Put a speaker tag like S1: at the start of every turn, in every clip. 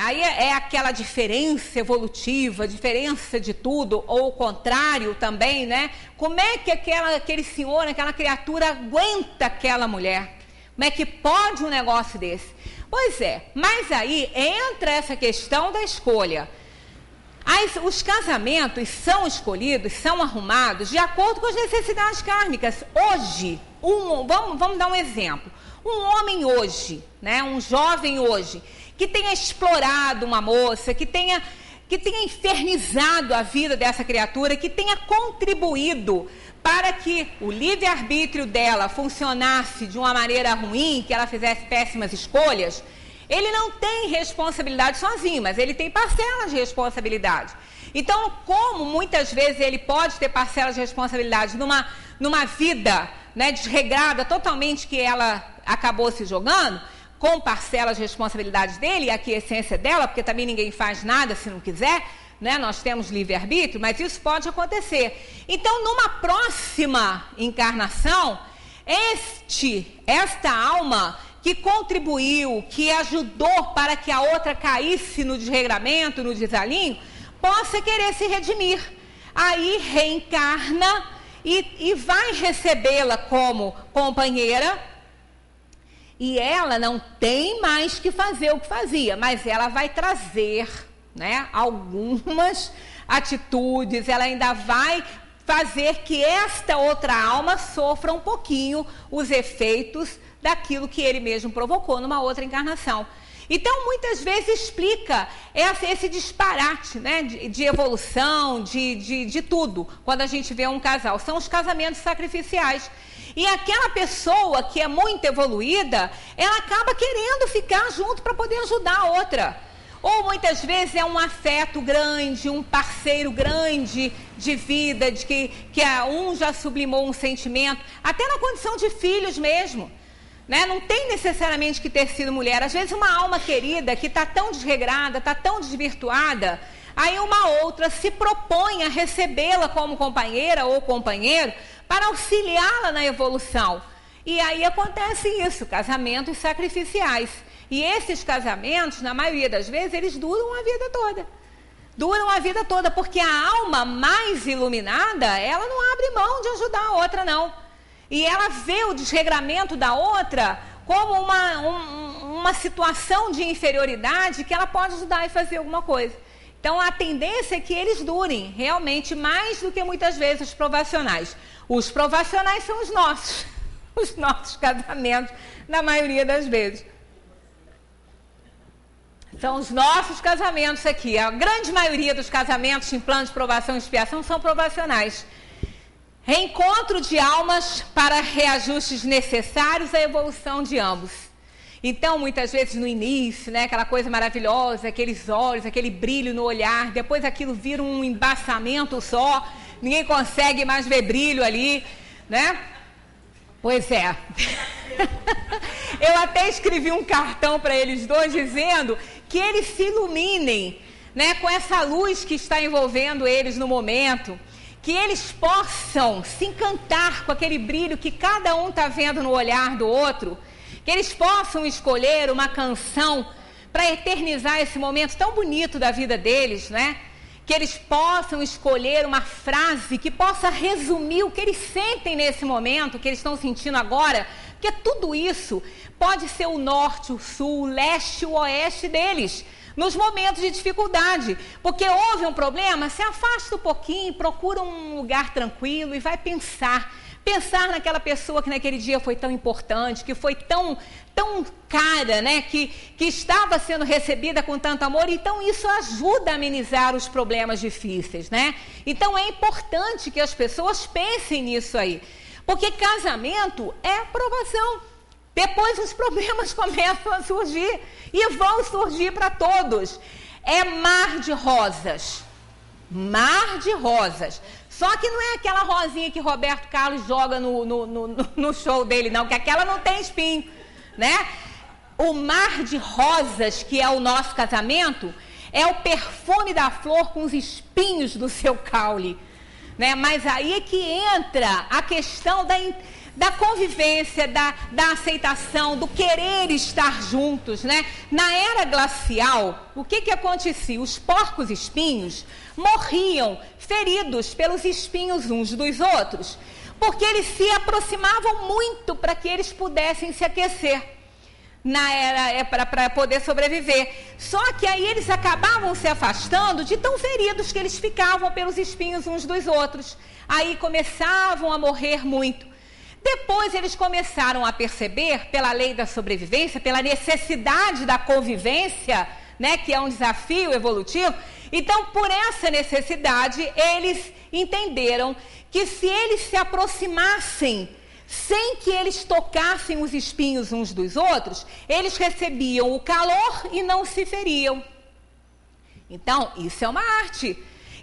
S1: Aí é aquela diferença evolutiva, diferença de tudo, ou o contrário também, né? Como é que aquele senhor, aquela criatura aguenta aquela mulher? Como é que pode um negócio desse? Pois é, mas aí entra essa questão da escolha. Os casamentos são escolhidos, são arrumados de acordo com as necessidades kármicas. Hoje, vamos dar um exemplo. Um homem hoje, né, um jovem hoje, que tenha explorado uma moça, que tenha infernizado a vida dessa criatura, que tenha contribuído para que o livre-arbítrio dela funcionasse de uma maneira ruim, que ela fizesse péssimas escolhas, ele não tem responsabilidade sozinho, mas ele tem parcelas de responsabilidade. Então, como muitas vezes ele pode ter parcelas de responsabilidade numa vida, né, desregrada totalmente, que ela acabou se jogando, com parcelas de responsabilidade dele, e aqui a essência dela, porque também ninguém faz nada se não quiser, né? Nós temos livre-arbítrio, mas isso pode acontecer. Então, numa próxima encarnação, esta alma que contribuiu, que ajudou para que a outra caísse no desregramento, no desalinho, possa querer se redimir. Aí reencarna e vai recebê-la como companheira, e ela não tem mais que fazer o que fazia, mas ela vai trazer, né, algumas atitudes, ela ainda vai fazer que esta outra alma sofra um pouquinho os efeitos daquilo que ele mesmo provocou numa outra encarnação. Então, muitas vezes explica esse disparate, né, de evolução, de tudo, quando a gente vê um casal. São os casamentos sacrificiais. E aquela pessoa que é muito evoluída, ela acaba querendo ficar junto para poder ajudar a outra. Ou muitas vezes é um afeto grande, um parceiro grande de vida, de que um já sublimou um sentimento, até na condição de filhos mesmo. Né? Não tem necessariamente que ter sido mulher. Às vezes uma alma querida que está tão desregrada, está tão desvirtuada, aí uma outra se propõe a recebê-la como companheira ou companheiro para auxiliá-la na evolução. E aí acontece isso, casamentos sacrificiais. E esses casamentos, na maioria das vezes, eles duram a vida toda. Duram a vida toda, porque a alma mais iluminada, ela não abre mão de ajudar a outra, não. E ela vê o desregramento da outra como uma situação de inferioridade que ela pode ajudar e fazer alguma coisa. Então, a tendência é que eles durem realmente mais do que muitas vezes os provacionais. Os provacionais são os nossos casamentos, na maioria das vezes. São os nossos casamentos aqui. A grande maioria dos casamentos em plano de provação e expiação são provacionais. Reencontro de almas para reajustes necessários à evolução de ambos. Então, muitas vezes no início, né, aquela coisa maravilhosa, aqueles olhos, aquele brilho no olhar, depois aquilo vira um embaçamento só, ninguém consegue mais ver brilho ali, né? Pois é. Eu até escrevi um cartão para eles dois dizendo que eles se iluminem, né, com essa luz que está envolvendo eles no momento, que eles possam se encantar com aquele brilho que cada um está vendo no olhar do outro, que eles possam escolher uma canção para eternizar esse momento tão bonito da vida deles, né? Que eles possam escolher uma frase que possa resumir o que eles sentem nesse momento, o que eles estão sentindo agora, porque tudo isso pode ser o norte, o sul, o leste, o oeste deles, nos momentos de dificuldade. Porque houve um problema, se afasta um pouquinho, procura um lugar tranquilo e vai pensar naquela pessoa que naquele dia foi tão importante, que foi tão cara, né? Que estava sendo recebida com tanto amor. Então isso ajuda a amenizar os problemas difíceis, né? Então é importante que as pessoas pensem nisso aí, porque casamento é aprovação. Depois os problemas começam a surgir e vão surgir para todos. É mar de rosas. Mar de rosas. Só que não é aquela rosinha que Roberto Carlos joga no show dele, não, que aquela não tem espinho, né? O mar de rosas, que é o nosso casamento, é o perfume da flor com os espinhos do seu caule, né? Mas aí é que entra a questão da convivência, da aceitação, do querer estar juntos, né? Na era glacial, o que acontecia? Os porcos espinhos morriam feridos pelos espinhos uns dos outros, porque eles se aproximavam muito para que eles pudessem se aquecer para poder sobreviver. Só que aí eles acabavam se afastando de tão feridos que eles ficavam pelos espinhos uns dos outros. Aí começavam a morrer muito. Depois eles começaram a perceber, pela lei da sobrevivência, pela necessidade da convivência, né, que é um desafio evolutivo. Então, por essa necessidade, eles entenderam que se eles se aproximassem sem que eles tocassem os espinhos uns dos outros, eles recebiam o calor e não se feriam. Então, isso é uma arte.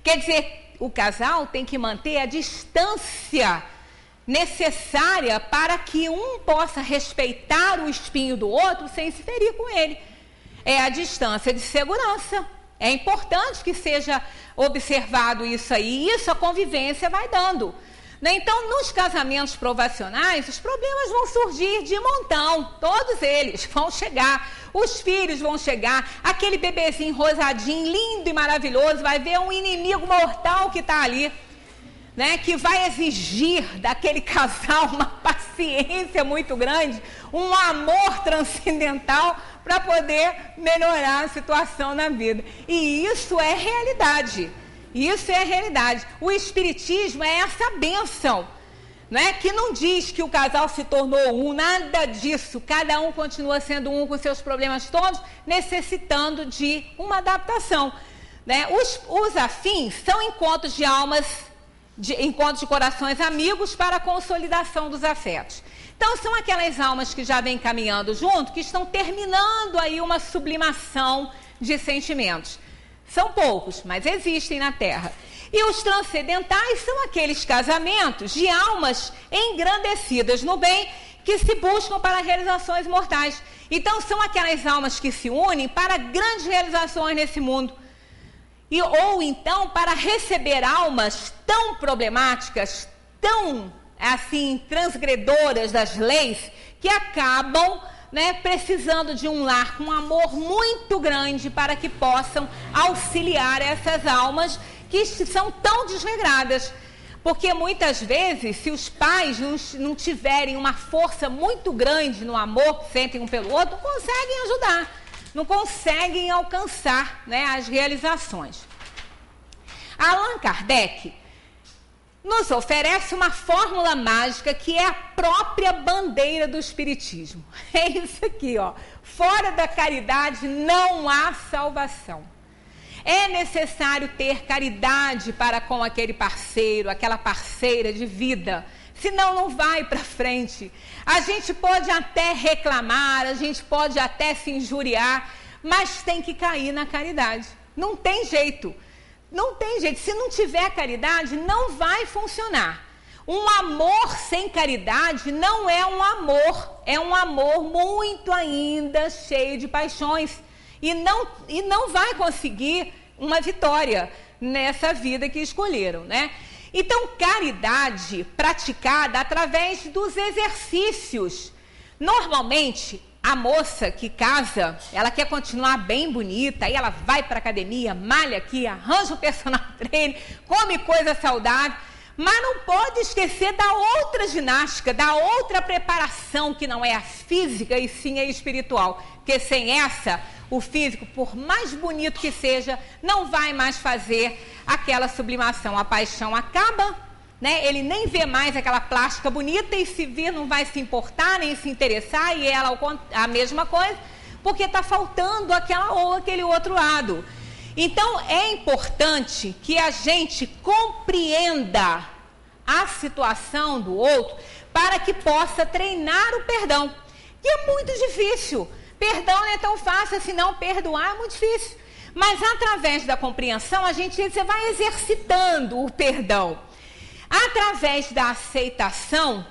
S1: Quer dizer, o casal tem que manter a distância necessária para que um possa respeitar o espinho do outro sem se ferir com ele. É a distância de segurança. É importante que seja observado isso aí. E isso a convivência vai dando. Então, nos casamentos provacionais, os problemas vão surgir de montão. Todos eles vão chegar. Os filhos vão chegar. Aquele bebezinho rosadinho, lindo e maravilhoso, vai ver um inimigo mortal que está ali, né, que vai exigir daquele casal uma paciência muito grande, um amor transcendental para poder melhorar a situação na vida. E isso é realidade. Isso é a realidade. O Espiritismo é essa bênção, né, que não diz que o casal se tornou um, nada disso. Cada um continua sendo um com seus problemas todos, necessitando de uma adaptação, né? Os afins são encontros de almas, encontros de corações amigos para a consolidação dos afetos. Então, são aquelas almas que já vêm caminhando junto, que estão terminando aí uma sublimação de sentimentos. São poucos, mas existem na Terra. E os transcendentais são aqueles casamentos de almas engrandecidas no bem que se buscam para realizações mortais. Então, são aquelas almas que se unem para grandes realizações nesse mundo. Ou então para receber almas tão problemáticas, tão assim transgredoras das leis, que acabam, né, precisando de um lar com amor muito grande para que possam auxiliar essas almas que são tão desregradas. Porque muitas vezes, se os pais não tiverem uma força muito grande no amor que sentem um pelo outro, não conseguem ajudar, não conseguem alcançar, né, as realizações. Allan Kardec nos oferece uma fórmula mágica que é a própria bandeira do Espiritismo. É isso aqui, ó. Fora da caridade não há salvação. É necessário ter caridade para com aquele parceiro, aquela parceira de vida. Senão não vai para frente. A gente pode até reclamar, a gente pode até se injuriar, mas tem que cair na caridade. Não tem jeito. Não tem jeito. Se não tiver caridade, não vai funcionar. Um amor sem caridade não é um amor muito ainda cheio de paixões. E não vai conseguir uma vitória nessa vida que escolheram, né? Então, caridade praticada através dos exercícios. Normalmente, a moça que casa, ela quer continuar bem bonita, aí ela vai para a academia, malha aqui, arranja um personal trainer, come coisa saudável, mas não pode esquecer da outra ginástica, da outra preparação que não é a física e sim a espiritual. Porque sem essa, o físico, por mais bonito que seja, não vai mais fazer aquela sublimação. A paixão acaba, né? Ele nem vê mais aquela plástica bonita e se vir não vai se importar, nem se interessar, e ela a mesma coisa, porque está faltando aquele outro lado. Então, é importante que a gente compreenda a situação do outro para que possa treinar o perdão. E é muito difícil. Perdão não é tão fácil assim, não. Perdoar é muito difícil. Mas, através da compreensão, você vai exercitando o perdão. Através da aceitação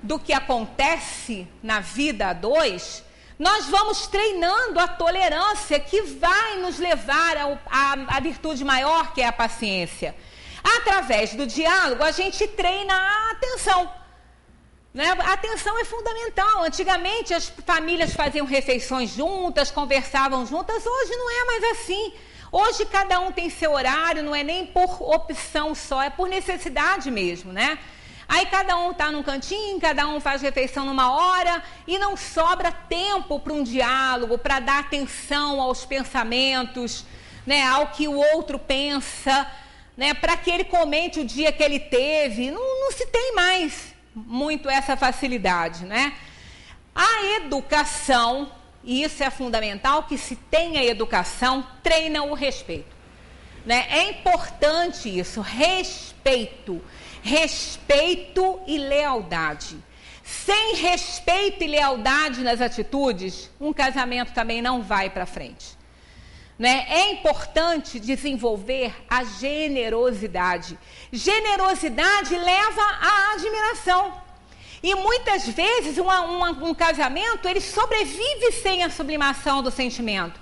S1: do que acontece na vida a dois, nós vamos treinando a tolerância que vai nos levar à virtude maior, que é a paciência. Através do diálogo, a gente treina a atenção. Né? A atenção é fundamental. Antigamente as famílias faziam refeições juntas, conversavam juntas. Hoje não é mais assim. Hoje cada um tem seu horário, não é nem por opção só, é por necessidade mesmo, né? Aí cada um está num cantinho, cada um faz refeição numa hora e não sobra tempo para um diálogo, para dar atenção aos pensamentos, né, ao que o outro pensa, né, para que ele comente o dia que ele teve. Não se tem mais muito essa facilidade, né? A educação, e isso é fundamental, que se tenha educação, treina o respeito, né? É importante isso, respeito e lealdade. Sem respeito e lealdade nas atitudes, um casamento também não vai para frente. Né? É importante desenvolver a generosidade. Generosidade leva à admiração. E muitas vezes um casamento, ele sobrevive sem a sublimação do sentimento.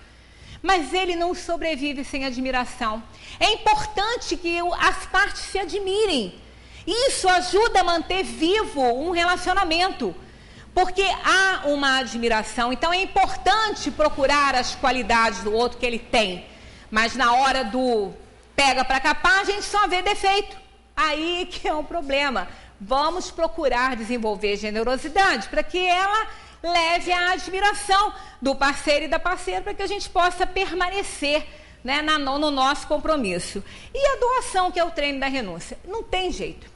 S1: Mas ele não sobrevive sem admiração. É importante que as partes se admirem. Isso ajuda a manter vivo um relacionamento, porque há uma admiração. Então é importante procurar as qualidades do outro que ele tem, mas na hora do pega para capar, a gente só vê defeito. Aí que é o problema. Vamos procurar desenvolver generosidade para que ela leve à admiração do parceiro e da parceira, para que a gente possa permanecer, né, no nosso compromisso. E a doação, que é o treino da renúncia. Não tem jeito.